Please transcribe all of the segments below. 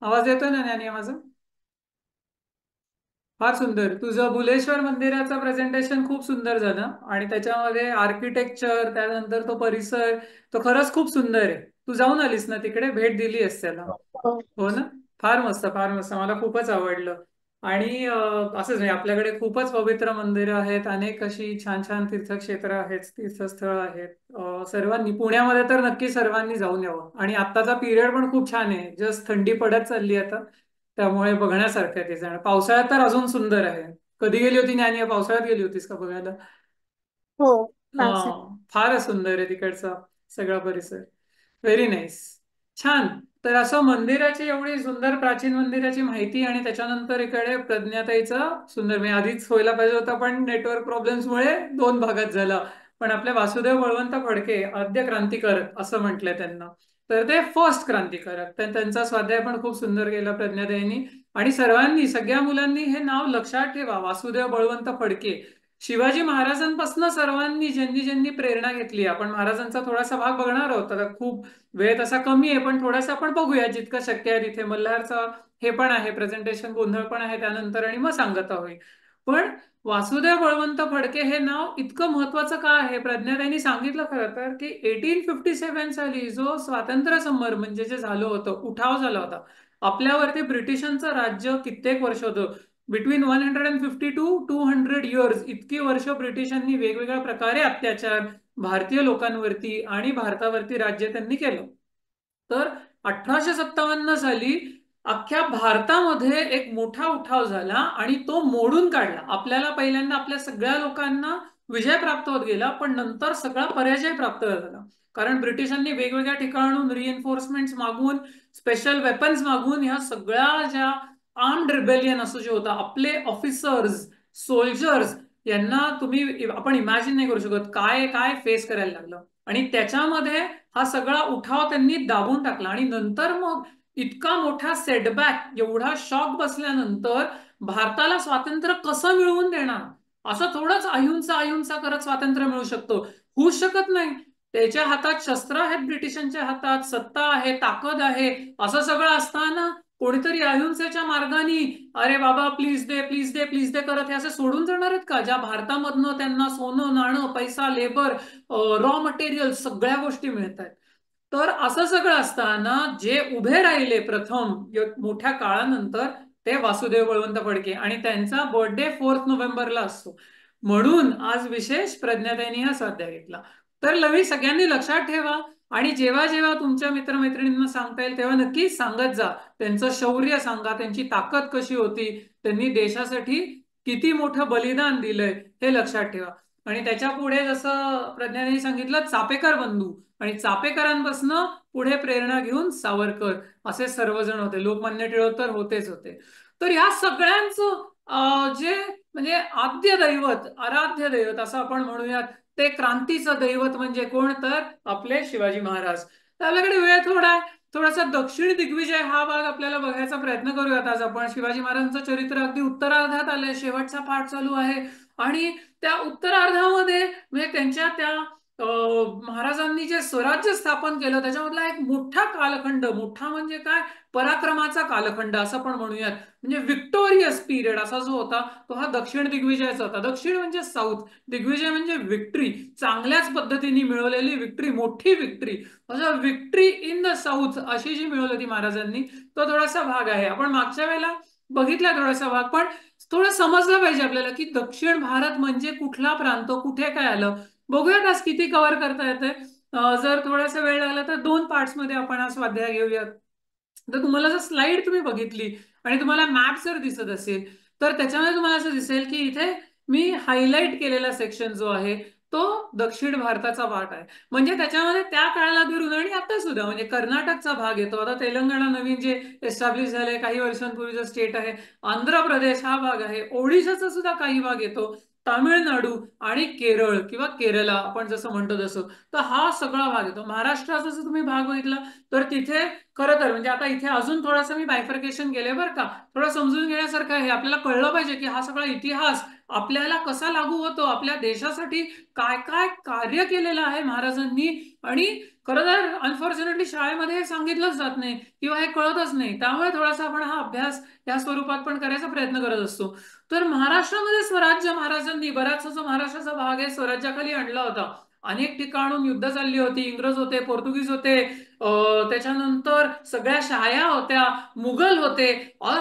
आवाज येतोय ना ज्ञानी माझा? फार सुंदर. तुझं बुलेश्वर मंदिराचं प्रेझेंटेशन खूप सुंदर झालं आणि त्याच्यामध्ये आर्किटेक्चर, त्यानंतर तो परिसर, तो खरंच खूप सुंदर आहे. तू जाऊन आलीस ना तिकडे, भेट दिली आहेस त्याला? हो. हो ना. फार मस्त, फार मस्त. मला खूपच आवडलं. आणि असंच नाही, आपल्याकडे खूपच पवित्र मंदिरं आहेत, अनेक अशी छान छान तीर्थक्षेत्र आहेत, तीर्थस्थळं आहेत. सर्वांनी पुण्यामध्ये तर नक्की सर्वांनी जाऊन यावं. आणि आत्ताचा पिरियड पण खूप छान आहे, जस्ट थंडी पडत चालली आता, त्यामुळे बघण्यासारखं आहे ते जाणं. पावसाळ्यात तर अजून सुंदर आहे. कधी गेली होती ज्ञानी? पावसाळ्यात गेली होतीस का बघायला? हो. हा. पावसात. फारच सुंदर आहे तिकडचा सगळा परिसर. Very nice. छान. तर असं मंदिराची, एवढी सुंदर प्राचीन मंदिराची माहिती, आणि त्याच्यानंतर इकडे प्रज्ञाताईचा सुंदर, मी आधीच व्हायला पाहिजे होता पण नेटवर्क प्रॉब्लेम्समुळे दोन भागात झाला. पण आपले वासुदेव बळवंत फडके आद्य क्रांतिकारक असं म्हटलंय त्यांना. तर ते फर्स्ट क्रांतिकारक, तर त्यांचा स्वाध्याय पण खूप सुंदर गेला प्रज्ञाताईंनी. आणि सर्वांनी, सगळ्या मुलांनी हे नाव लक्षात ठेवा, वासुदेव बळवंत फडके. शिवाजी महाराजांपासून सर्वांनी, ज्यांनी ज्यांनी प्रेरणा घेतली, आपण महाराजांचा थोडासा भाग बघणार आहोत. आता खूप वेळ तसा कमी आहे, पण थोडासा आपण बघूया जितकं शक्य आहे तिथे. मल्हारचा हे पण आहे प्रेझेंटेशन, गोंधळ पण आहे त्यानंतर, आणि मग सांगता होईल. पण वासुदेव बळवंत फडके हे नाव इतकं महत्वाचं का आहे? प्रज्ञाताईंनी सांगितलं खरं तर, की 1857 साली जो स्वातंत्र्य समर म्हणजे जे झालं होतं, उठाव झाला होता, आपल्यावरती ब्रिटिशांचं राज्य कित्येक वर्ष होतं. बिटवीन 150 टू 200 इयर्स, इतकी वर्ष ब्रिटिशांनी वेगवेगळ्या प्रकारे अत्याचार भारतीय लोकांवरती आणि भारतावरती राज्य त्यांनी केलं. तर 1857 साली अख्ख्या भारतामध्ये एक मोठा उठाव झाला आणि तो मोडून काढला. आपल्याला पहिल्यांदा आपल्या सगळ्या लोकांना विजय प्राप्त होत गेला, पण नंतर सगळा पराजय प्राप्त झाला. कारण ब्रिटिशांनी वेगवेगळ्या ठिकाणून रिएन्फोर्समेंट मागून, स्पेशल वेपन्स मागून, ह्या सगळ्या ज्या आर्म्ड रिबेलियन असं जे होतं, आपले ऑफिसर्स, सोल्जर्स, यांना तुम्ही, आपण इमॅजिन नाही करू शकत काय काय फेस करायला लागलं. आणि त्याच्यामध्ये हा सगळा उठाव त्यांनी दाबून टाकला. आणि नंतर मग इतका मोठा सेटबॅक, एवढा शॉक बसल्यानंतर भारताला स्वातंत्र्य कसं मिळवून देणार? असं थोडंच अहिंसा अहिंसा करत स्वातंत्र्य मिळू शकतो? होऊच शकत नाही. त्याच्या हातात शस्त्र आहेत, ब्रिटिशांच्या हातात सत्ता आहे, ताकद आहे. असं सगळं असताना कोणीतरी अहिंसेच्या मार्गाने, अरे बाबा प्लीज दे, प्लीज दे, प्लीज दे करत हे असं सोडून जाणार आहेत का? ज्या भारतामधनं त्यांना सोनं नाणं, पैसा, लेबर, रॉ मटेरियल, सगळ्या गोष्टी मिळत आहेत. तर असं सगळं असताना जे उभे राहिले प्रथम मोठ्या काळानंतर, ते वासुदेव बळवंत फडके, आणि त्यांचा बर्थडे 4 नोव्हेंबरला असतो. म्हणून आज विशेष प्रज्ञाताईंनी हा स्वाध्याय घेतला. तर लवी, सगळ्यांनी लक्षात ठेवा. आणि जेव्हा जेव्हा तुमच्या मित्रमैत्रिणींना सांगता येईल तेव्हा नक्की सांगत जा. त्यांचं शौर्य सांगा, त्यांची ताकद कशी होती, त्यांनी देशासाठी किती मोठं बलिदान दिलंय, हे लक्षात ठेवा. आणि त्याच्या पुढे जसं प्रज्ञाने सांगितलं, चापेकर बंधू, आणि चापेकरांपासून पुढे प्रेरणा घेऊन सावरकर, असे सर्वजण होते. लोकमान्य टिळक तर होतेच होते. तर ह्या सगळ्यांचं जे म्हणजे आद्य दैवत, आराध्य दैवत असं आपण म्हणूयात, ते क्रांतीचं दैवत म्हणजे कोण? तर आपले शिवाजी महाराज. तर आपल्याकडे वेळ थोडा आहे, थोडासा दक्षिण दिग्विजय हा भाग आपल्याला बघायचा प्रयत्न करूयात आज आपण. शिवाजी महाराजांचं चरित्र अगदी उत्तरार्धात आलंय, शेवटचा पाठ चालू आहे. आणि त्या उत्तरार्धामध्ये म्हणजे त्यांच्या त्या महाराजांनी जे स्वराज्य स्थापन केलं, त्याच्यामधला एक मोठा कालखंड, मोठा म्हणजे काय, पराक्रमाचा कालखंड असं पण म्हणूयात. म्हणजे विक्टोरियस पिरियड असा जो होता, तो हा दक्षिण दिग्विजयाचा होता. दक्षिण म्हणजे साऊथ, दिग्विजय म्हणजे विक्ट्री, चांगल्याच पद्धतीने मिळवलेली विक्ट्री, मोठी विक्ट्री. असं विक्ट्री इन द साऊथ अशी जी मिळवली होती महाराजांनी, तो थोडासा भाग आहे. आपण मागच्या वेळेला बघितला थोडासा भाग, पण थोडं समजलं पाहिजे आपल्याला की दक्षिण भारत म्हणजे कुठला प्रांत, कुठे काय आलं. बघूयात आज किती कव्हर करता येते. जर थोडासा वेळ लागला तर 2 पार्ट्स मध्ये आपण हा स्वाध्याय घेऊयात. तर तुम्हाला जर स्लाइड तुम्ही बघितली आणि तुम्हाला मॅप जर दिसत असेल, तर त्याच्यामध्ये तुम्हाला असं दिसेल की इथे मी हायलाइट केलेला सेक्शन जो आहे, तो दक्षिण भारताचा भाग आहे. म्हणजे त्याच्यामध्ये त्या काळाला धरून आणि आता सुद्धा म्हणजे कर्नाटकचा भाग येतो. आता तेलंगणा नवीन जे एस्टॅब्लिश झाले काही वर्षांपूर्वीचा स्टेट आहे, आंध्र प्रदेश हा भाग आहे, ओडिशाचा सुद्धा काही भाग येतो, तामिळनाडू आणि केरळ किंवा केरला आपण जसं म्हणतो तसं. तर हा सगळा भाग येतो. महाराष्ट्राचा जर तुम्ही भाग बघितला तर तिथे खरं तर म्हणजे आता इथे अजून थोडंसं मी बायफर्केशन केलंय बरं का, थोडं समजून घेण्यासारखं आहे. आपल्याला कळलं पाहिजे की हा सगळा इतिहास आपल्याला कसा लागू होतो, आपल्या देशासाठी काय काय कार्य केलेलं आहे महाराजांनी. आणि खरं तर अनफॉर्च्युनेटली शाळेमध्ये हे सांगितलंच जात नाही किंवा हे कळतच नाही. त्यामुळे थोडासा आपण हा अभ्यास या स्वरूपात पण करायचा प्रयत्न करत असतो. तर महाराष्ट्रामध्ये स्वराज्य महाराजांनी बराचसा जो महाराष्ट्राचा भाग आहे स्वराज्याखाली आणला होता. अनेक ठिकाणून युद्ध चालली होती, इंग्रज होते, पोर्तुगीज होते, त्याच्यानंतर सगळ्या शाया होत्या, मुघल होते,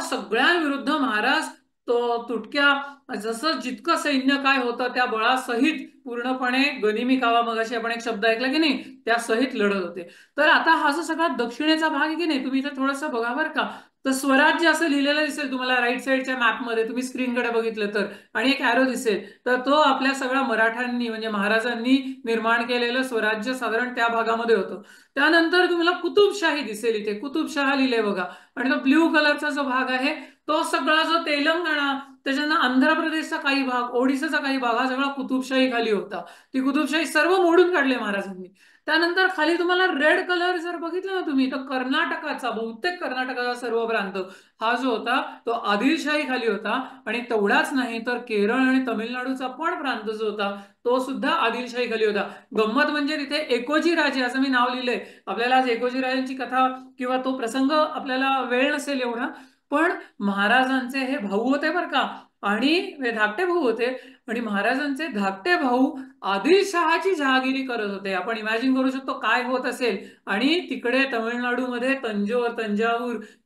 सगळ्यांविरुद्ध महाराज तो तुटक्या जसं जितकं सैन्य काय होतं त्या बळासहित पूर्णपणे गनिमी कावा मगाशी आपण एक शब्द ऐकला की नाही, त्या सहित लढत होते. तर आता हा जो सगळा दक्षिणेचा भाग आहे की नाही, तुम्ही इथे थोडंसं बघा बरं का, तर स्वराज्य असं लिहिलेलं दिसेल तुम्हाला राईट साईडच्या मॅपमध्ये, तुम्ही स्क्रीनकडे बघितलं तर, आणि एक ॲरो दिसेल, तर तो आपल्या सगळ्या मराठ्यांनी म्हणजे महाराजांनी निर्माण केलेलं स्वराज्य साधारण त्या भागामध्ये होतं. त्यानंतर तुम्हाला कुतुबशाही दिसेल, इथे कुतुबशाह लिहिले बघा. आणि तो ब्ल्यू कलरचा जो भाग आहे तो सगळा जो तेलंगणा, त्याच्यानं आंध्र प्रदेशचा काही भाग, ओडिसाचा काही भाग, हा सगळा कुतुबशाही खाली होता. ती कुतुबशाही सर्व मोडून काढले महाराजांनी. त्यानंतर खाली तुम्हाला रेड कलर जर बघितलं ना तुम्ही, तर कर्नाटकाचा, बहुतेक कर्नाटकाचा सर्व प्रांत हा जो होता तो आदिलशाही खाली होता. आणि तेवढाच नाही तर केरळ आणि तमिळनाडूचा पण प्रांत जो होता तो सुद्धा आदिलशाही खाली होता. गंमत म्हणजे तिथे एकोजी राजे असं मी नाव लिहिलंय. आपल्याला आज एकोजी राजांची कथा किंवा तो प्रसंग आपल्याला वेळ नसेल एवढा, पण महाराजांचे हे भाऊ होते बरं का, आणि हे धाकटे भाऊ होते. आणि महाराजांचे धाकटे भाऊ आदिलशहाची जहागिरी करत होते. आपण इमॅजिन करू शकतो काय होत असेल. आणि तिकडे तमिळनाडूमध्ये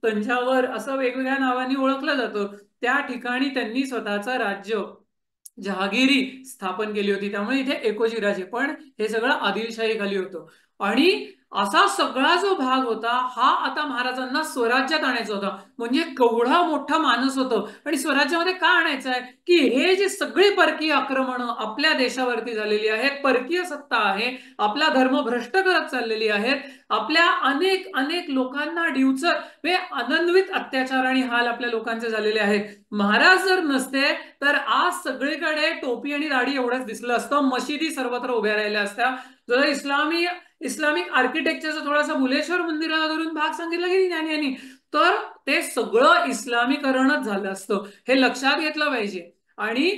तंजावर असं वेगवेगळ्या नावांनी ओळखलं जातं, त्या ठिकाणी त्यांनी स्वतःचं राज्य जहागिरी स्थापन केली होती. त्यामुळे इथे एकोजी राजे, पण हे सगळं आदिलशाही खाली होतं. आणि असा सगळा जो भाग होता हा आता महाराजांना स्वराज्यात आणायचा होता. म्हणजे केवढा मोठा माणूस होतं. आणि स्वराज्यामध्ये का आणायचं आहे की हे जे सगळे परकीय आक्रमण आपल्या देशावरती झालेली आहेत, परकीय सत्ता आहे, आपला धर्म भ्रष्ट करत चाललेली आहेत, आपल्या अनेक अनेक लोकांना डिवचत वे अनन्वित अत्याचार आणि हाल आपल्या लोकांचे झालेले आहेत. महाराज जर नसते तर आज सगळीकडे टोपी आणि दाढी एवढंच दिसलं असतं, मशिदी सर्वत्र उभ्या राहिल्या असत्या. जर इस्लामिक आर्किटेक्चरचा थोडासा भुलेश्वर मंदिराला धरून भाग सांगितला की ज्ञानी यांनी, तर ते सगळं इस्लामीकरणच झालं असतं. हे लक्षात घेतलं पाहिजे. आणि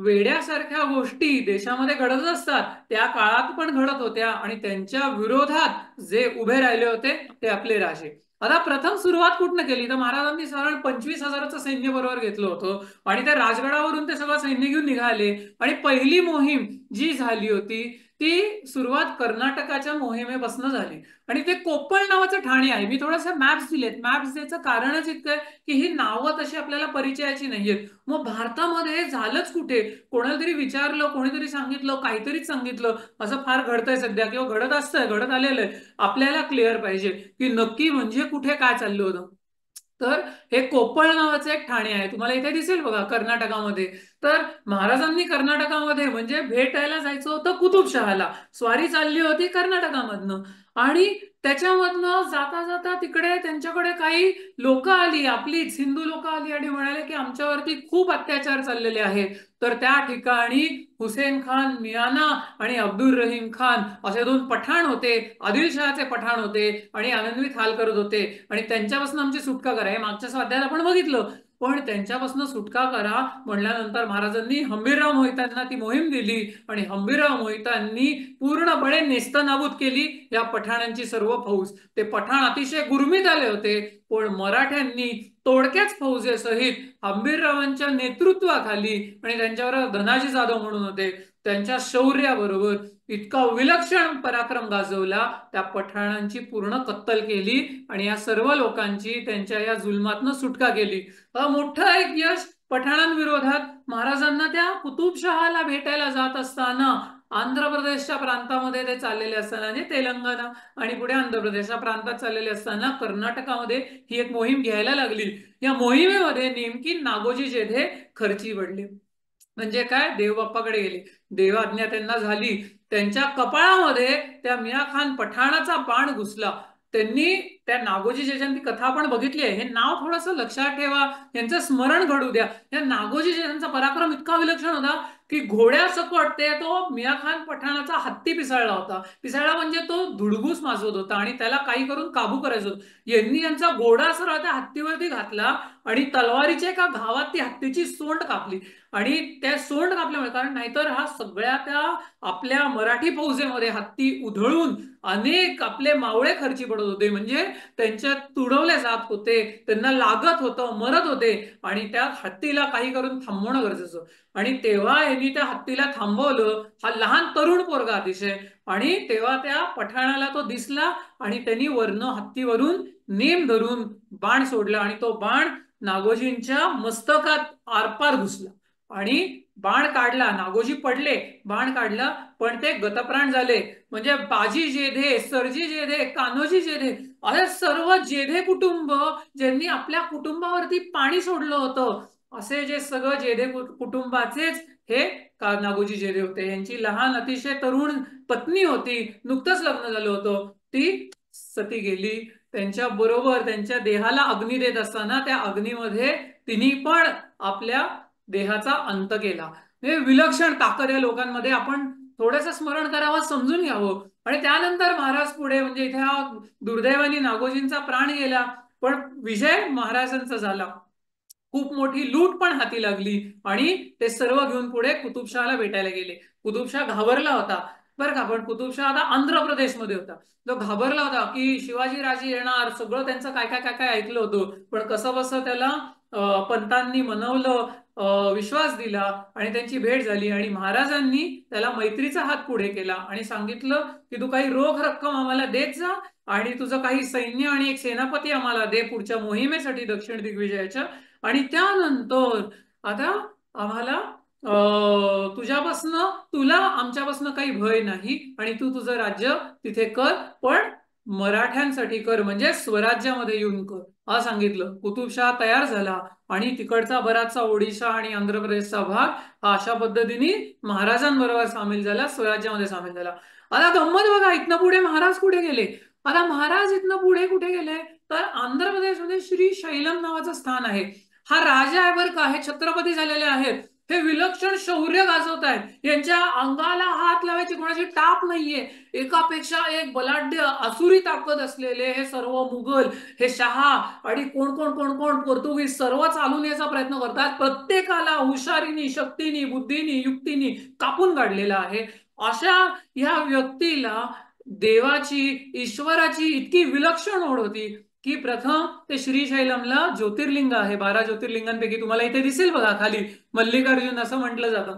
वेड्यासारख्या गोष्टी देशामध्ये घडत असतात, त्या काळात पण घडत होत्या. आणि त्यांच्या विरोधात जे उभे राहिले होते ते आपले राजे. आता प्रथम सुरुवात कुठनं केली तर महाराजांनी साधारण 25,000चं सैन्य बरोबर घेतलं होतं. आणि त्या राजगडावरून ते सगळं सैन्य घेऊन निघाले. आणि पहिली मोहीम जी झाली होती ती सुरुवात कर्नाटकाच्या मोहिमेपासून झाली. आणि ते कोप्पळ नावाचं ठाणे आहे. मी थोडंसं मॅप्स दिलेत. मॅप्स द्यायचं कारणच इतकं आहे की ही नावं तशी आपल्याला परिचयाची नाहीयेत. मग भारतामध्ये झालंच कुठे, कोणाला तरी विचारलं, कोणीतरी सांगितलं, काहीतरीच सांगितलं, असं फार घडतंय सध्या किंवा घडत असतंय, घडत आलेलं आहे. आपल्याला क्लिअर पाहिजे की नक्की म्हणजे कुठे काय चाललं होतं. तर हे कोप्पळ नावाचं एक ठाणे आहे, तुम्हाला इथे दिसेल बघा कर्नाटकामध्ये. तर महाराजांनी कर्नाटकामध्ये म्हणजे भेटायला जायचं होतं कुतुबशहाला, स्वारी चालली होती कर्नाटकामधनं. आणि त्याच्यामधनं जाता जाता तिकडे त्यांच्याकडे काही लोक आली, आपलीच हिंदू लोक आली आणि म्हणाले की आमच्यावरती खूप अत्याचार चाललेले आहेत. तर त्या ठिकाणी हुसेन खान मियाना आणि अब्दुल रहीम खान असे दोन पठाण होते, आदिलशहाचे पठाण होते, आणि आनंदवित हाल करत होते. आणि त्यांच्यापासून आमची सुटका करा, हे मागच्या स्वाध्यायात आपण बघितलं. पण त्यांच्यापासून सुटका करा म्हणल्यानंतर महाराजांनी हंबीरराव मोहितांना ती मोहीम दिली. आणि हंबीरराव मोहितांनी पूर्णपणे नेस्तनाबूत केली या पठाणांची सर्व फौज. ते पठाण अतिशय गुरमीत आले होते, पण मराठ्यांनी तोडक्याच फौजेसहित हंबीररावांच्या नेतृत्वाखाली, आणि त्यांच्यावर धनाजी जाधव म्हणून होते, त्यांच्या शौर्याबरोबर इतका विलक्षण पराक्रम गाजवला, त्या पठाणांची पूर्ण कत्तल केली. आणि या सर्व लोकांची त्यांच्या या जुलमातनं सुटका केली. मोठं एक यश पठाणांविरोधात. महाराजांना त्या कुतुबशहाला भेटायला जात असताना आंध्र प्रदेशच्या प्रांतामध्ये ते चाललेले असताना, म्हणजे तेलंगणा आणि पुढे आंध्र प्रदेशच्या प्रांतात चाललेले असताना कर्नाटकामध्ये ही एक मोहीम घ्यायला लागली. या मोहिमेमध्ये नेमकी नागोजी जेधे खर्ची पडले. म्हणजे काय, देवबाप्पाकडे गेले, देवाज्ञा त्यांना झाली. त्यांच्या कपाळामध्ये त्या मिया खान पठाणाचा बाण घुसला. त्यांनी त्या नागोजी जेजांची कथा आपण बघितली आहे, हे नाव थोडंसं लक्षात ठेवा, यांचं स्मरण घडू द्या. या नागोजी जेजांचा पराक्रम इतका विलक्षण होता की घोड्यासकट ते तो मिया खान पठाणाचा हत्ती पिसाळला होता. पिसाळला म्हणजे तो धुडगूस माजवत होता आणि त्याला काही करून काबू करायचं होतं. यांनी यांचा घोडा सरळ त्या हत्तीवरती घातला आणि तलवारीच्या एका घावात ती हत्तीची सोंड कापली. आणि त्या सोंड कापल्यामुळे, कारण नाहीतर हा सगळ्या त्या आपल्या मराठी फौजेमध्ये हत्ती उधळून अनेक आपले मावळे खर्ची पडत होते, म्हणजे त्यांच्या तुडवले जात होते, त्यांना लागत होतं, मरत होते. आणि त्या हत्तीला काही करून थांबवणं गरजेचं. आणि तेव्हा यांनी त्या हत्तीला थांबवलं. हा लहान तरुण पोरगा अतिशय. आणि तेव्हा त्या पठाणाला तो दिसला आणि त्यांनी वरनं हत्तीवरून नेम धरून बाण सोडला आणि तो बाण नागोजींच्या मस्तकात आरपार घुसला आणि बाण काढला. नागोजी पडले, बाण काढला, पण ते गतप्राण झाले. म्हणजे बाजी जेधे, सरजी जेधे, कान्होजी जेधे, अरे सर्व जेधे कुटुंब ज्यांनी आपल्या कुटुंबावरती पाणी सोडलं होतं, असे जे सगळं जेधे कुटुंबाचेच हे नागोजी जेधे होते. यांची लहान अतिशय तरुण पत्नी होती, नुकतंच लग्न झालं होतं, ती सती गेली. त्यांच्या बरोबर त्यांच्या देहाला अग्नी देत असताना त्या अग्नीमध्ये तिने पण आपल्या देहाचा अंत केला. हे विलक्षण ताकद या लोकांमध्ये. आपण थोडंसं स्मरण करावं, समजून घ्यावं. आणि त्यानंतर महाराज पुढे, म्हणजे इथे हा दुर्दैवाने नागोजींचा प्राण गेला, पण विजय महाराजांचा झाला. खूप मोठी लूट पण हाती लागली आणि ते सर्व घेऊन पुढे कुतुबशहाला भेटायला गेले. कुतुबशाह घाबरला होता बरं का, पण कुतुबशाह आता आंध्र प्रदेशमध्ये होता. तो घाबरला होता की शिवाजी राजे येणार, सगळं त्यांचं काय काय काय काय ऐकलं होतं. पण कसं बसं त्याला पंतांनी मनवलं, विश्वास दिला आणि त्यांची भेट झाली. आणि महाराजांनी त्याला मैत्रीचा हात पुढे केला आणि सांगितलं की तू काही रोख रक्कम आम्हाला देत जा आणि तुझं काही सैन्य आणि एक सेनापती आम्हाला दे पुढच्या मोहिमेसाठी दक्षिण दिग्विजयाच्या. आणि त्यानंतर आता आम्हाला तुझ्यापासनं, तुला आमच्यापासनं काही भय नाही आणि तू तुझं राज्य तिथे कर, पण मराठ्यांसाठी कर, म्हणजे स्वराज्यामध्ये येऊन कर, हा सांगितलं. कुतुबशाह तयार झाला आणि तिकडचा बराचसा ओडिशा आणि आंध्र प्रदेशचा भाग हा अशा पद्धतीने महाराजांबरोबर सामील झाला, स्वराज्यामध्ये सामील झाला. आता गंमत बघा, इथनं पुढे महाराज कुठे गेले? आता महाराज इथनं पुढे कुठे गेले तर आंध्र प्रदेशमध्ये श्री शैलम नावाचं स्थान आहे. हा राजा आहे बरं का, हे छत्रपती झालेले आहेत, हे विलक्षण शौर्य गाजवत आहेत, यांच्या अंगाला हात लावायची कोणाची टाप नाहीये. एकापेक्षा एक बलाढ्य आसुरी ताकद असलेले हे सर्व मुघल, हे शहा आणि कोण कोण कोण कोण पोर्तुगीज सर्व चालून यायचा प्रयत्न करतात. प्रत्येकाला हुशारीनी, शक्तीनी, बुद्धीनी, युक्तीनी कापून काढलेला आहे. अशा या व्यक्तीला देवाची, ईश्वराची इतकी विलक्षण ओढ होती की प्रथम ते श्रीशैलमला ज्योतिर्लिंग आहे, 12 ज्योतिर्लिंगांपैकी तुम्हाला इथे दिसेल बघा खाली मल्लिकार्जुन असं म्हटलं जातं.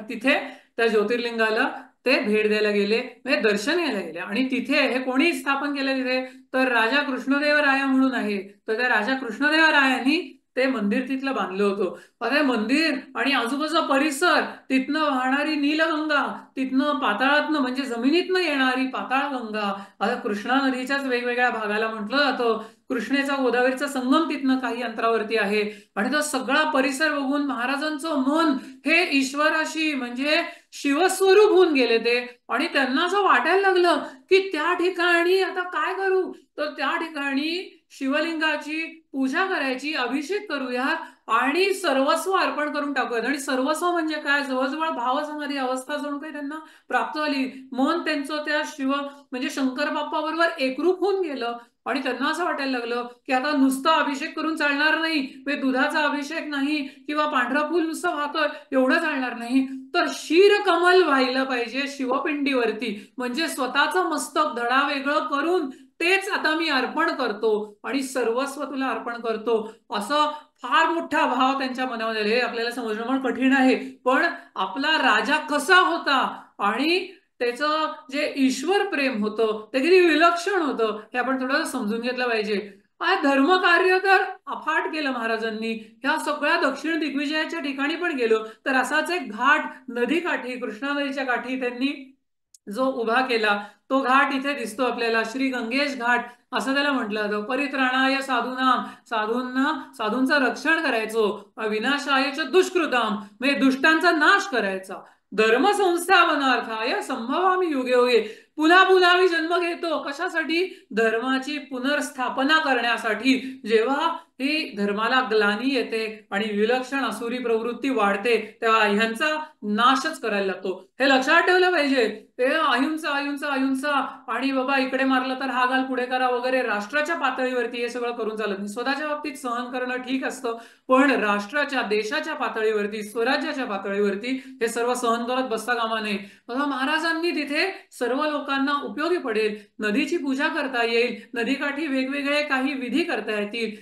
तिथे त्या ज्योतिर्लिंगाला ते भेट द्यायला गेले, म्हणजे दर्शन घ्यायला गेले. आणि तिथे हे कोणी स्थापन केलं तिथे तर राजा कृष्णदेवराया म्हणून आहे. तर त्या राजा कृष्णदेवरायांनी ते मंदिर तिथलं बांधलं होतं. आता मंदिर आणि आजूबाजूचा परिसर, तिथनं वाहणारी नीलगंगा, तिथनं पाताळातनं म्हणजे जमिनीतनं येणारी पाताळगंगा, आता कृष्णा नदीच्याच वेगवेगळ्या भागाला म्हटलं जातं. कृष्णेचा गोदावरीचा संगम तिथनं काही अंतरावरती आहे. आणि तो सगळा परिसर बघून महाराजांचं मन हे ईश्वराशी म्हणजे शिवस्वरूप होऊन गेले ते. आणि त्यांना असं वाटायला लागलं की त्या ठिकाणी आता काय करू, तर त्या ठिकाणी शिवलिंगाची पूजा करायची, अभिषेक करूया आणि सर्वस्व अर्पण करून टाकूयात. आणि सर्वस्व म्हणजे काय, जवळजवळ भावसमाधी अवस्था जणू काही त्यांना प्राप्त झाली. मन त्यांचं त्या शिव म्हणजे शंकर बाप्पा बरोबर एकरूप होऊन गेलं. आणि त्यांना असं वाटायला लागलं की आता नुसता अभिषेक करून चालणार नाही, म्हणजे दुधाचा अभिषेक नाही किंवा पांढरा फुल नुसतं वाहतोय एवढं चालणार नाही, तर क्षीर कमल व्हायला पाहिजे शिवपिंडीवरती, म्हणजे स्वतःचं मस्तक धडा वेगळं करून तेच आता मी अर्पण करतो आणि सर्वस्व तुला अर्पण करतो, असं फार मोठा भाव त्यांच्या मनामध्ये. हे आपल्याला समजणं पण कठीण आहे, पण आपला राजा कसा होता आणि त्याचं जे ईश्वर प्रेम होतं ते किती विलक्षण होतं हे आपण थोडं समजून घेतलं पाहिजे. धर्मकार्य तर अफाट केलं महाराजांनी. ह्या सगळ्या दक्षिण दिग्विजयाच्या ठिकाणी पण गेलो तर असाच एक घाट नदी काठी, कृष्णा नदीच्या काठी त्यांनी जो उभा केला तो घाट इथे दिसतो आपल्याला, श्री गंगेश घाट असं त्याला म्हटलं जातं. परित्राणाय साधूनाम, साधूंचं रक्षण करायचं, विनाशाय दुष्कृताम म्हणजे दुष्टांचा नाश करायचा, धर्म संस्थापनार्थाय संभवामी युगे युगे, पुन्हा पुन्हा मी जन्म घेतो कशासाठी? धर्माची पुनर्स्थापना करण्यासाठी. जेव्हा ही धर्माला ग्लानी येते आणि विलक्षण असुरी प्रवृत्ती वाढते तेव्हा ह्यांचा नाशच करायला लागतो. हे लक्षात ठेवलं पाहिजे. ते अहिंसा अहिंसा अहिंसा आणि बाबा इकडे मारलं तर हा घाल पुढे करा वगैरे राष्ट्राच्या पातळीवरती हे सगळं करून चालत नाही. स्वतःच्या बाबतीत सहन करणं ठीक असतं, पण राष्ट्राच्या देशाच्या पातळीवरती स्वराज्याच्या पातळीवरती हे सर्व सहन करत बसता कामा नये. बघा महाराजांनी तिथे सर्व लोकांना उपयोगी पडेल, नदीची पूजा करता येईल, नदीकाठी वेगवेगळे काही विधी करता येतील,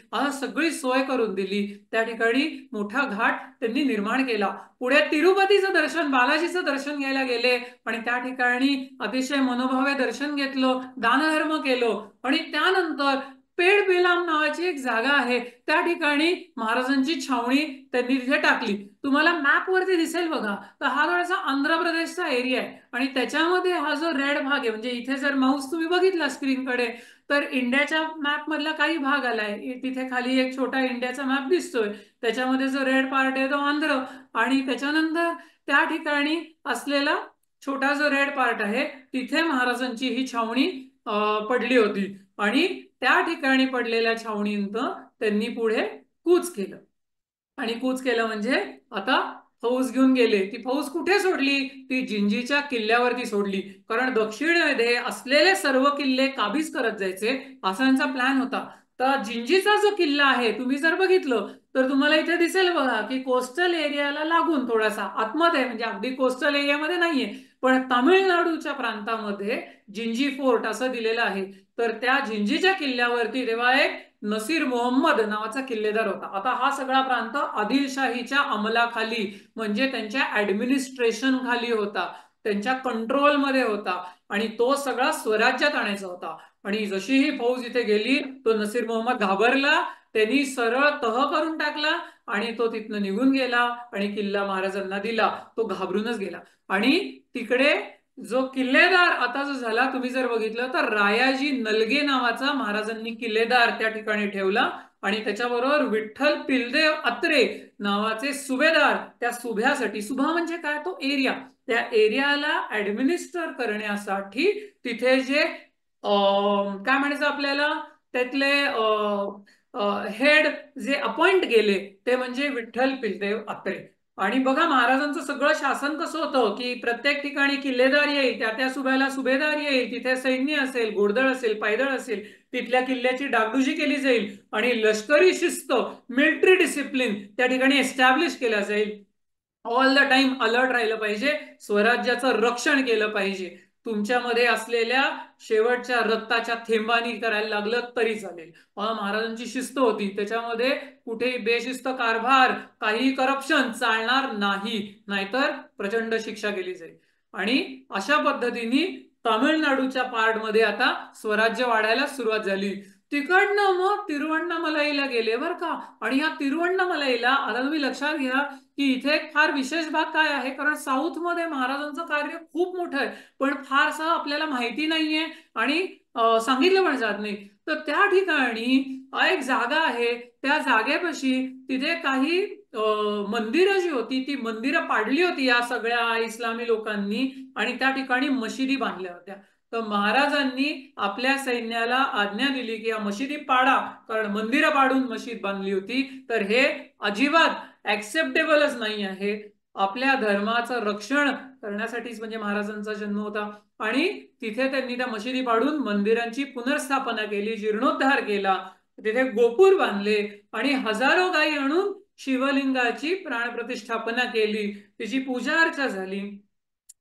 सगळी सोय करून दिली. त्या ठिकाणी मोठा घाट त्यांनी निर्माण केला. पुढे तिरुपतीचं दर्शन, बालाजीचं दर्शन घ्यायला गेले आणि त्या ठिकाणी अतिशय मनोभावे दर्शन घेतलं, दानधर्म केलं आणि त्यानंतर पेड बेलाम नावाची एक जागा आहे, त्या ठिकाणी महाराजांची छावणी त्यांनी तिथे टाकली. तुम्हाला मॅप वरती दिसेल बघा, तर हा थोडासा आंध्र प्रदेशचा एरिया आहे आणि त्याच्यामध्ये हा जो रेड भाग आहे, म्हणजे इथे जर माऊस तुम्ही बघितला स्क्रीनकडे तर इंडियाच्या मॅप मधला काही भाग आलाय, तिथे खाली एक छोटा इंडियाचा मॅप दिसतोय, त्याच्यामध्ये जो रेड पार्ट आहे तो आंध्र आणि त्याच्यानंतर त्या ठिकाणी असलेला छोटा जो रेड पार्ट आहे तिथे महाराजांची ही छावणी पडली होती आणि त्या ठिकाणी पडलेल्या छावणींत त्यांनी पुढे कूच केलं. आणि कूच केलं म्हणजे आता फौज घेऊन गेले. ती फौज कुठे सोडली? ती जिंजीच्या किल्ल्यावरती सोडली, कारण दक्षिणेमध्ये असलेले सर्व किल्ले काबीज करत जायचे असा त्यांचा प्लॅन होता. तर जिंजीचा जो किल्ला आहे तुम्ही जर बघितलं तर तुम्हाला इथे दिसेल बघा की कोस्टल एरियाला लागून थोडासा आतमध्ये, म्हणजे अगदी कोस्टल एरियामध्ये नाहीये पण तामिळनाडूच्या प्रांतामध्ये जिंजी फोर्ट असं दिलेलं आहे. तर त्या जिंजीच्या किल्ल्यावरती तेव्हा एक नसीर मोहम्मद नावाचा किल्लेदार होता. आता हा सगळा प्रांत आदिलशाहीच्या अंमलाखाली म्हणजे त्यांच्या ऍडमिनिस्ट्रेशन खाली होता, त्यांच्या कंट्रोलमध्ये होता आणि तो सगळा स्वराज्यात आणायचा होता. आणि जशी ही फौज इथे गेली तो नसीर मोहम्मद घाबरला, त्यांनी सरळ तह करून टाकला आणि तो तिथनं निघून गेला आणि किल्ला महाराजांना दिला. तो घाबरूनच गेला आणि तिकडे जो किल्लेदार आता जो झाला तुम्ही जर बघितलं तर रायाजी नलगे नावाचा महाराजांनी किल्लेदार त्या ठिकाणी ठेवला आणि त्याच्याबरोबर विठ्ठल पिलदेव अत्रे नावाचे सुभेदार त्या सुभ्यासाठी, सुभा म्हणजे काय, तो एरिया, त्या एरियाला ऍडमिनिस्टर करण्यासाठी तिथे जे काय म्हणायचं आपल्याला त्यातले हेड जे अपॉइंट गेले ते म्हणजे विठ्ठल पिलदेव अत्रे. आणि बघा महाराजांचं सगळं शासन कसं होतं की प्रत्येक ठिकाणी किल्लेदार येईल, त्या त्या सुभ्याला सुभेदार येईल, तिथे सैन्य असेल, घोडदळ असेल, पायदळ असेल, तिथल्या किल्ल्याची डागडुजी केली जाईल आणि लष्करी शिस्त, मिलिटरी डिसिप्लिन त्या ठिकाणी एस्टॅब्लिश केला जाईल. ऑल द टाइम अलर्ट राहिलं पाहिजे, स्वराज्याचं रक्षण केलं पाहिजे. तुमच्यामध्ये असलेल्या शेवटच्या रक्ताच्या थेंबानी करायला लागलं तरी चालेल. महाराजांची शिस्त होती, त्याच्यामध्ये कुठेही बेशिस्त कारभार, काही करप्शन चालणार नाही, नाहीतर प्रचंड शिक्षा केली जाईल. आणि अशा पद्धतीने तामिळनाडूच्या पार्टमध्ये आता स्वराज्य वाढायला सुरुवात झाली. तिकडनं मग तिरुवण्णामलाईला गेले बरं का. आणि या तिरुवण्णामलाईला आता तुम्ही लक्षात घ्या की इथे फार विशेष भाग काय आहे, कारण साऊथ मध्ये महाराजांचं कार्य खूप मोठं आहे पण फारसं आपल्याला माहिती नाहीये आणि सांगितलं पण जात नाही. तर त्या ठिकाणी एक जागा आहे, त्या जागेपाशी तिथे काही मंदिरं जी होती ती मंदिरं पाडली होती या सगळ्या इस्लामी लोकांनी आणि त्या ठिकाणी मशिदी बांधल्या होत्या. तर महाराजांनी आपल्या सैन्याला आज्ञा दिली की या मशिदी पाडा, कारण मंदिरं पाडून मशीद बांधली होती, तर हे अजिबात ऍक्सेप्टेबलच नाही आहे. आपल्या धर्माचं रक्षण करण्यासाठीच म्हणजे महाराजांचा जन्म होता आणि तिथे त्यांनी त्या मशिदी पाडून मंदिरांची पुनर्स्थापना केली, जीर्णोद्धार केला, तिथे गोपूर बांधले आणि हजारो गायी आणून शिवलिंगाची प्राणप्रतिष्ठापना केली, तिची पूजा अर्चा झाली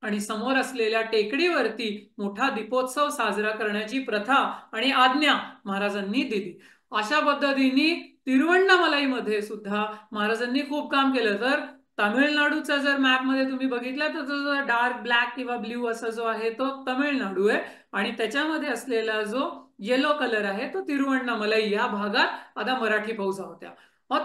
आणि समोर असलेल्या टेकडीवरती मोठा दीपोत्सव साजरा करण्याची प्रथा आणि आज्ञा महाराजांनी दिली. अशा पद्धतीने तिरुवण्णामलाईमध्ये सुद्धा महाराजांनी खूप काम केलं. तर तामिळनाडूचा जर मॅप मध्ये तुम्ही बघितला तर जो डार्क ब्लॅक किंवा ब्ल्यू असा जो आहे तो तामिळनाडू आहे आणि त्याच्यामध्ये असलेला जो येलो कलर आहे तो तिरुवण्णामलाई या भागात आता मराठी फौजा होत्या.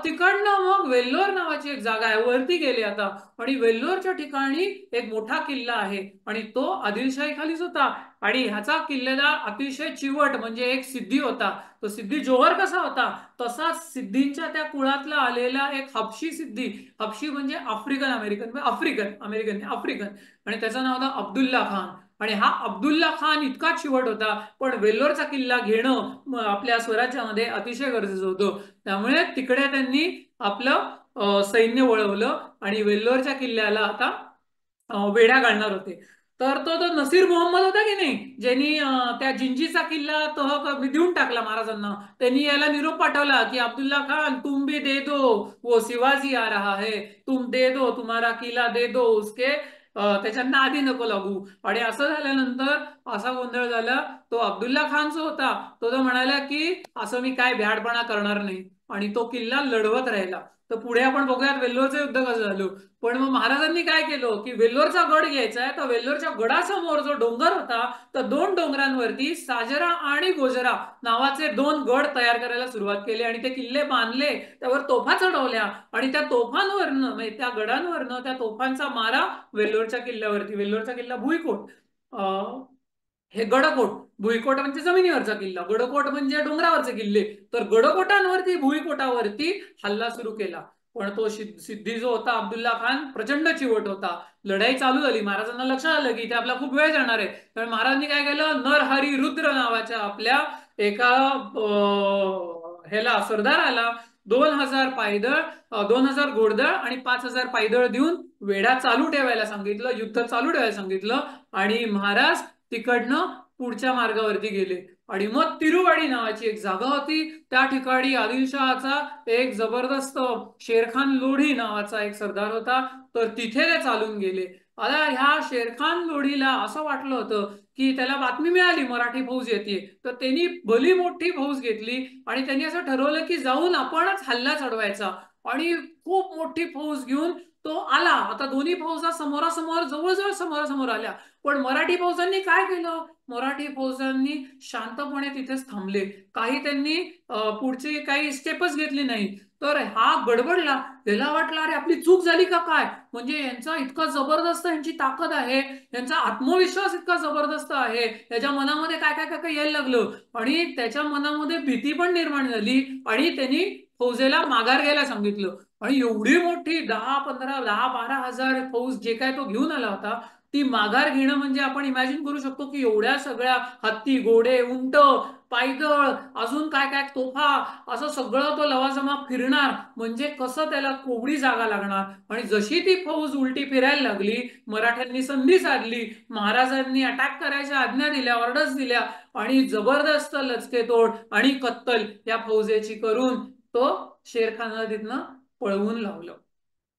तिकडनं मग वेल्लोर नावाची एक जागा आहे, वरती गेले आता आणि वेल्लोरच्या ठिकाणी एक मोठा किल्ला आहे आणि तो आदिलशाही खालीच होता आणि ह्याचा किल्लेदार अतिशय चिवट म्हणजे एक सिद्धी होता. तो सिद्धी जोहर कसा होता तसा सिद्धींच्या त्या कुळातला आलेला एक हबशी सिद्धी, हबशी म्हणजे African American, African American African, आणि त्याचं नाव होतं अब्दुल्ला खान. आणि हा अब्दुल्ला खान इतका चिवट होता, पण वेल्लोरचा किल्ला घेणं आपल्या स्वराज्यामध्ये अतिशय गरजेचं होतं. त्यामुळे तिकडे त्यांनी आपलं सैन्य वळवलं आणि वेल्लोरच्या किल्ल्याला आता वेढा घालणार होते. तर तो नसीर मोहम्मद होता की नाही, ज्यांनी त्या जिंजीचा किल्ला देऊन टाकला महाराजांना. त्यांनी याला निरोप पाठवला की अब्दुल्ला खान तुम भी दे दो, वो शिवाजी आ रहा है, तुम दे दो, तुम्हारा किला दे दो उसके, त्याच्या नादी नको लागू. आणि असं झाल्यानंतर असा गोंधळ झाला. तो अब्दुल्ला खान जो होता तो म्हणाला की असं मी काय भ्याडपणा करणार नाही, आणि तो किल्ला लढवत राहिला. तर पुढे आपण बघूयात वेल्लोरचं युद्ध कसं झालं. पण मग महाराजांनी काय केलं की वेल्लोरचा गड घ्यायचा आहे, तर वेल्लोरच्या गडासमोर जो डोंगर होता, तर 2 डोंगरांवरती साजरा आणि गोजरा नावाचे 2 गड तयार करायला सुरुवात केली आणि ते किल्ले बांधले, त्यावर तोफा चढवल्या आणि त्या तोफांवरनं म्हणजे त्या गडांवरनं त्या तोफांचा मारा वेल्लोरच्या किल्ल्यावरती. वेल्लोरचा किल्ला भुईकोट, हे गडकोट. भुईकोट म्हणजे जमिनीवरचा किल्ला, गडकोट म्हणजे डोंगरावरचे किल्ले. तर गडकोटांवरती भुईकोटावरती हल्ला सुरू केला. पण तो सिद्धी जो होता अब्दुल्ला खान प्रचंड चिवट होता. लढाई चालू झाली, महाराजांना लक्षात आलं की इथे आपला खूप वेळ जाणार आहे. तर महाराजांनी काय केलं, नरहरी रुद्र नावाच्या आपल्या एका ह्याला सरदाराला 2000 पायदळ, 2000 घोडदळ आणि 5000 पायदळ देऊन वेढा चालू ठेवायला सांगितलं, युद्ध चालू ठेवायला सांगितलं. आणि महाराज तिकडनं पुढच्या मार्गावरती गेले. आणि मग तिरुवाडी नावाची एक जागा होती, त्या ठिकाणी आदिलशहाचा एक जबरदस्त शेरखान लोढी नावाचा एक सरदार होता. तर तिथे ते चालून गेले. आता ह्या शेरखान लोढीला असं वाटलं होतं की त्याला बातमी मिळाली मराठी फौज येते, तर त्यांनी भली मोठी फौज घेतली आणि त्यांनी असं ठरवलं की जाऊन आपणच हल्ला चढवायचा. आणि खूप मोठी फौज घेऊन तो आला. आता दोन्ही फौजा समोरासमोर जवळजवळ समोरासमोर आल्या. पण मराठी फौजांनी काय केलं, मराठी फौजांनी शांतपणे तिथेच थांबले. काही त्यांनी पुढची काही स्टेपच घेतली नाही. तर हा गडबडला, त्याला वाटलं अरे आपली चूक झाली का काय, म्हणजे यांचा इतका जबरदस्त यांची ताकद आहे, यांचा आत्मविश्वास इतका जबरदस्त आहे, त्याच्या मनामध्ये काय काय काय काय यायला लागलं. आणि त्याच्या मनामध्ये भीती पण निर्माण झाली आणि त्यांनी फौजेला माघार घ्यायला सांगितलं. आणि एवढी मोठी 10-15, 10-12 हजार फौज जे काय तो घेऊन आला होता, ती माघार घेणं म्हणजे आपण इमॅजिन करू शकतो की एवढ्या सगळ्या हत्ती, घोडे, उंट, पायदळ, अजून काय काय तोफा, असं सगळं तो लवाजमा फिरणार म्हणजे कसं त्याला कोवडी जागा लागणार. आणि जशी ती फौज उलटी फिरायला लागली, मराठ्यांनी संधी साधली, महाराजांनी अटॅक करायच्या आज्ञा दिल्या, ऑर्डर्स दिल्या आणि जबरदस्त लचकेतोड आणि कत्तल या फौजेची करून तो शेरखानाला तिथनं पळवून लावलं.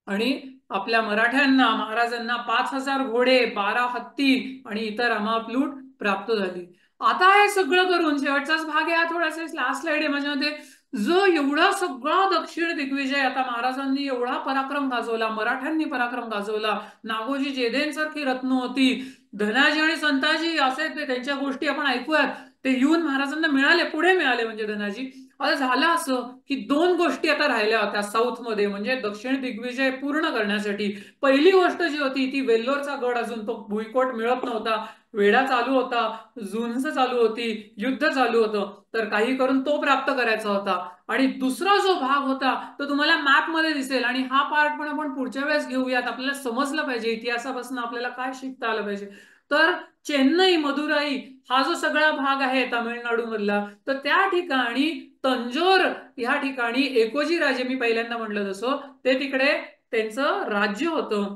आणि आपल्या मराठ्यांना, महाराजांना 5000 घोडे, 12 हत्ती आणि इतर अमाप लूट प्राप्त झाली. आता हे सगळं करून शेवटचाच भाग आहे, थोडासा लास्ट स्लाइड आहे माझ्यामध्ये, जो एवढा सगळा दक्षिण दिग्विजय, आता महाराजांनी एवढा पराक्रम गाजवला, मराठ्यांनी पराक्रम गाजवला, नागोजी जेदेन सारखी रत्न होती, धनाजी आणि संताजी असे त्यांच्या गोष्टी आपण ऐकूयात, ते येऊन महाराजांना मिळाले, पुढे मिळाले म्हणजे धनाजी. आता झालं असं की 2 गोष्टी आता राहिल्या होत्या साऊथ मध्ये, म्हणजे दक्षिण दिग्विजय पूर्ण करण्यासाठी. पहिली गोष्ट जी होती ती वेल्लोरचा गड, अजून तो भुईकोट मिळत नव्हता, वेढा चालू होता, झुंज चालू होती, युद्ध चालू होतं, तर काही करून तो प्राप्त करायचा होता. आणि दुसरा जो भाग होता तो तुम्हाला मॅप मध्ये दिसेल, आणि हा पार्ट पण आपण पुढच्या वेळेस घेऊयात. आपल्याला समजलं पाहिजे इतिहासापासून आपल्याला काय शिकता आलं पाहिजे. तर चेन्नई, मदुराई हा जो सगळा भाग आहे तामिळनाडू मधला, तर त्या ठिकाणी तंजोर या ठिकाणी एकोजी राजे, मी पहिल्यांदा म्हटलं तसं, ते तिकडे त्यांचं राज्य होतं,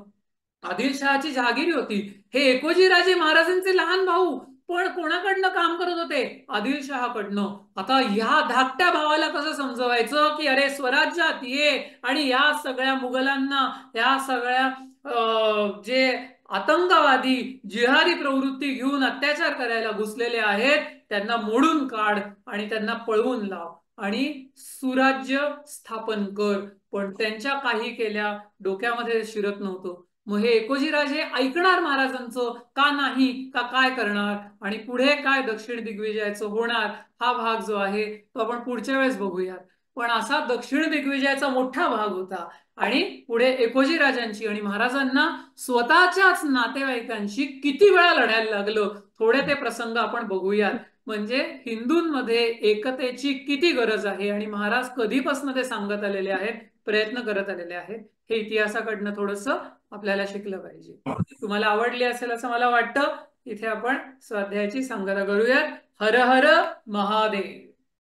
आदिलशहाची जहागिरी होती. हे एकोजी राजे महाराजांचे लहान भाऊ, पण कोणाकडनं काम करत होते, आदिलशहाकडनं. आता ह्या धाकट्या भावाला कसं समजवायचं की अरे स्वराज्यात ये, आणि या सगळ्या मुघलांना, या सगळ्या जे आतंकवादी जिहादी प्रवृत्ती घेऊन अत्याचार करायला घुसलेले आहेत, त्यांना मोडून काढ आणि त्यांना पळवून लाव आणि सुराज्य स्थापन कर. पण त्यांच्या काही केल्या डोक्यामध्ये शिरत नव्हतं. मग हे एकोजी राजे ऐकणार महाराजांचं का नाही, का काय करणार, आणि पुढे काय दक्षिण दिग्विजयाचं होणार, हा भाग जो आहे तो आपण पुढच्या वेळेस बघूयात. पण असा दक्षिण दिग्विजयाचा मोठा भाग होता. आणि पुढे एकोजी राजांची आणि महाराजांना स्वतःच्याच नातेवाईकांशी किती वेळा लढायला लागलं, थोडे ते प्रसंग आपण बघूयात. म्हणजे हिंदूंमध्ये एकतेची किती गरज आहे, आणि महाराज कधीपासून ते सांगत आलेले आहेत, प्रयत्न करत आलेले आहेत, हे इतिहासाकडनं थोडंसं आपल्याला शिकलं पाहिजे. तुम्हाला आवडली असेल असं मला वाटतं. इथे आपण स्वाध्यायाची सांगता करूयात. हर हर महादेव.